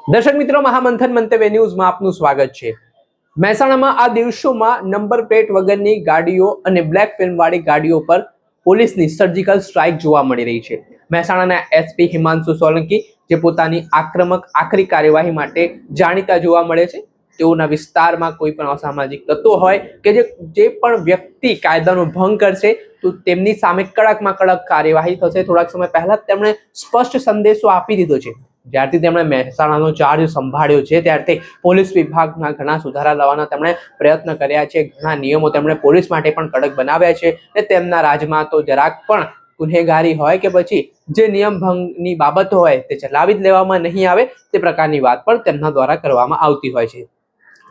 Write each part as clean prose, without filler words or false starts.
દર્શક મિત્રો, મહામંથન મંતવ્ય ન્યૂઝમાં આપનું સ્વાગત છે। મહેસાણામાં આ દિવસોમાં નંબર પ્લેટ વગરની ગાડીઓ અને બ્લેક ફિલ્મ વાળી ગાડીઓ પર પોલીસની સર્જિકલ સ્ટ્રાઇક જોવા મળી રહી છે। મહેસાણાના એસપી હિમાંશુ સોલંકી જે પોતાની આક્રમક આકરી કાર્યવાહી માટે જાણીતા જોવા મળે છે, તેઓના વિસ્તારમાં કોઈ પણ અસામાજિક તત્વો હોય કે જે પણ વ્યક્તિ કાયદાનો ભંગ કરશે તો તેમની સામે કડકમાં કડક કાર્યવાહી થશે। થોડાક સમય પહેલા તેમણે સ્પષ્ટ સંદેશો આપી દીધો છે। જ્યારથી તેમણે મહેસાણાનો ચાર્જ સંભાળ્યો છે ત્યારથી પોલીસ વિભાગમાં ઘણા સુધારા લાવવાના તેમણે પ્રયત્ન કર્યા છે। ઘણા નિયમો તેમણે પોલીસ માટે પણ કડક બનાવ્યા છે અને તેમના રાજમાં તો જરાક પણ ગુનેગારી હોય કે પછી જે નિયમ ભંગની બાબતો હોય તે ચલાવી જ લેવામાં નહીં આવે તે પ્રકારની વાત પણ તેમના દ્વારા કરવામાં આવતી હોય છે।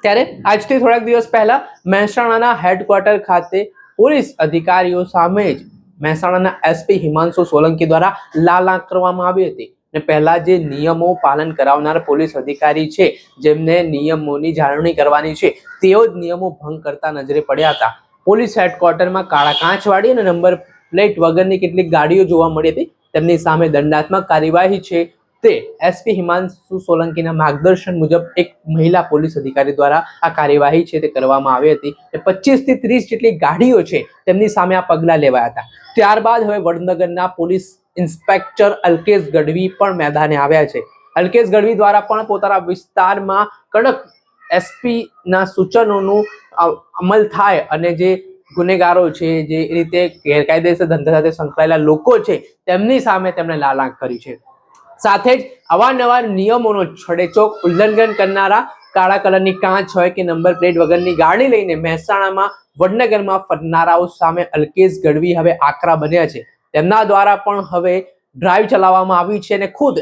ત્યારે આજથી થોડાક દિવસ પહેલા મહેસાણાના હેડક્વાર્ટર ખાતે પોલીસ અધિકારીઓ સામે જ મહેસાણાના એસપી હિમાંશુ સોલંકી દ્વારા લાલાંક કરવામાં આવી હતી ને પહેલા જે નિયમો પાલન કરાવનાર પોલીસ અધિકારી છે, જેમને નિયમોની જાળવણી કરવાની છે, તેઓ જ નિયમો ભંગ કરતા નજરે પડ્યા હતા। પોલીસ હેડક્વાર્ટરમાં કાળા કાચવાળી અને નંબર પ્લેટ વગરની કેટલીક ગાડીઓ જોવા મળી હતી। તેમની સામે દંડાત્મક કાર્યવાહી છે તે એસપી હિમાંશુ સોલંકીના માર્ગદર્શન મુજબ એક મહિલા પોલીસ અધિકારી દ્વારા આ કાર્યવાહી છે તે કરવામાં આવી હતી। 25 થી 30 જેટલી ગાડીઓ છે તેમની સામે આ પગલાં લેવાયા હતા। ત્યારબાદ હવે વડનગરના પોલીસ ઇન્સ્પેક્ટર અલ્કેશ ગઢવી પણ મેદાને આવ્યા છે। અલ્કેશ ગઢવી દ્વારા પણ પોતાના વિસ્તારમાં કડક એસપી ના સૂચનોનું અમલ થાય અને જે ગુનેગારો છે, જે રીતે ગેરકાયદેસર ધંધા સાથે સંકળાયેલા લોકો છે, તેમની સામે તેમણે લાલાંક કરી છે। સાથે જ અવારનવાર નિયમોનો છડેચોક ઉલ્લંઘન કરનારા કાળા કલરની કાંચ હોય કે નંબર પ્લેટ વગરની ગાડી લઈને મહેસાણામાં વડનગરમાં ફરનારાઓ સામે અલ્કેશ ગઢવી હવે આકરા બન્યા છે। તેમના દ્વારા પણ હવે ડ્રાઈવ ચલાવવામાં આવી છે અને ખુદ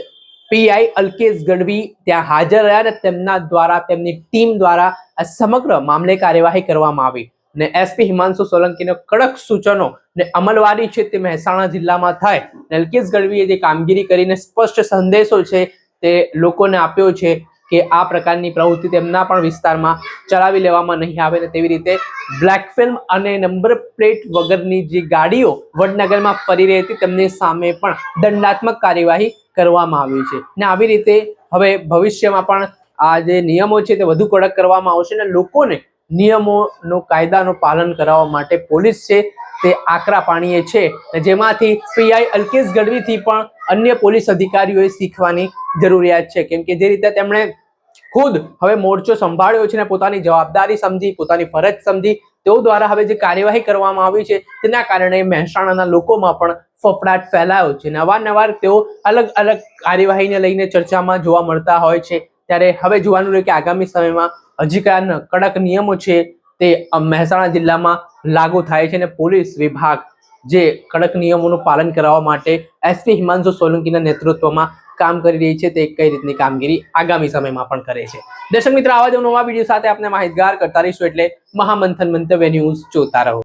પીઆઈ અલ્કેશ ગઢવી ત્યાં હાજર રહ્યા અને તેમના દ્વારા તેમની ટીમ દ્વારા આ સમગ્ર મામલે કાર્યવાહી કરવામાં આવી અને એસપી હિમાંશુ સોલંકીનો કડક સૂચનો ને અમલવારી છે તે મહેસાણા જિલ્લામાં થાય। અલ્કેશ ગઢવીએ જે કામગીરી કરીને સ્પષ્ટ સંદેશો છે તે લોકોને આપ્યો છે કે આ પ્રકારની પ્રવૃત્તિ તેમના પણ વિસ્તારમાં ચલાવી લેવામાં નહીં આવે ને તેવી રીતે બ્લેક ફિલ્મ અને નંબર પ્લેટ વગરની જે ગાડીઓ વડનગરમાં ફરી રહી હતી તેમની સામે પણ દંડાત્મક કાર્યવાહી કરવામાં આવી છે ને આવી રીતે હવે ભવિષ્યમાં પણ આ જે નિયમો છે તે વધુ કડક કરવામાં આવશે અને લોકોને નિયમોનો કાયદાનું પાલન કરાવવા માટે પોલીસ છે તે આકરા પાણીએ છે, જેમાંથી પીઆઈ અલ્કેશ ગઢવીથી પણ અન્ય પોલીસ અધિકારીઓએ શીખવાની જરૂરિયાત છે, કેમ કે જે રીતે તેમણે ખુદ હવે મોરચો સંભાળ્યો છે ને પોતાની જવાબદારી સમજી, પોતાની ફરજ સમજી તેઓ દ્વારા હવે જે કાર્યવાહી કરવામાં આવી છે તેના કારણે મહેસાણાના લોકોમાં પણ ફફડાટ ફેલાયો છે અને અવારનવાર તેઓ અલગ અલગ કાર્યવાહીને લઈને ચર્ચામાં જોવા મળતા હોય છે। ત્યારે હવે જોવાનું રહ્યું કે આગામી સમયમાં હજી કયા કડક નિયમો છે તે મહેસાણા જિલ્લામાં લાગુ થાય છે અને પોલીસ વિભાગ જે કડક નિયમોનું પાલન કરાવવા માટે એસપી હિમાંશુ સોલંકીના નેતૃત્વમાં કામ કરી રહી છે તે કઈ રીતની કામગીરી આગામી સમયમાં પણ કરે છે। દર્શક મિત્રો, આવા જ નવા વિડીયો સાથે આપણે માહિતગાર કરતા રહીશું, એટલે મહામંથન મંતવ્ય ન્યૂઝ જોતા રહો।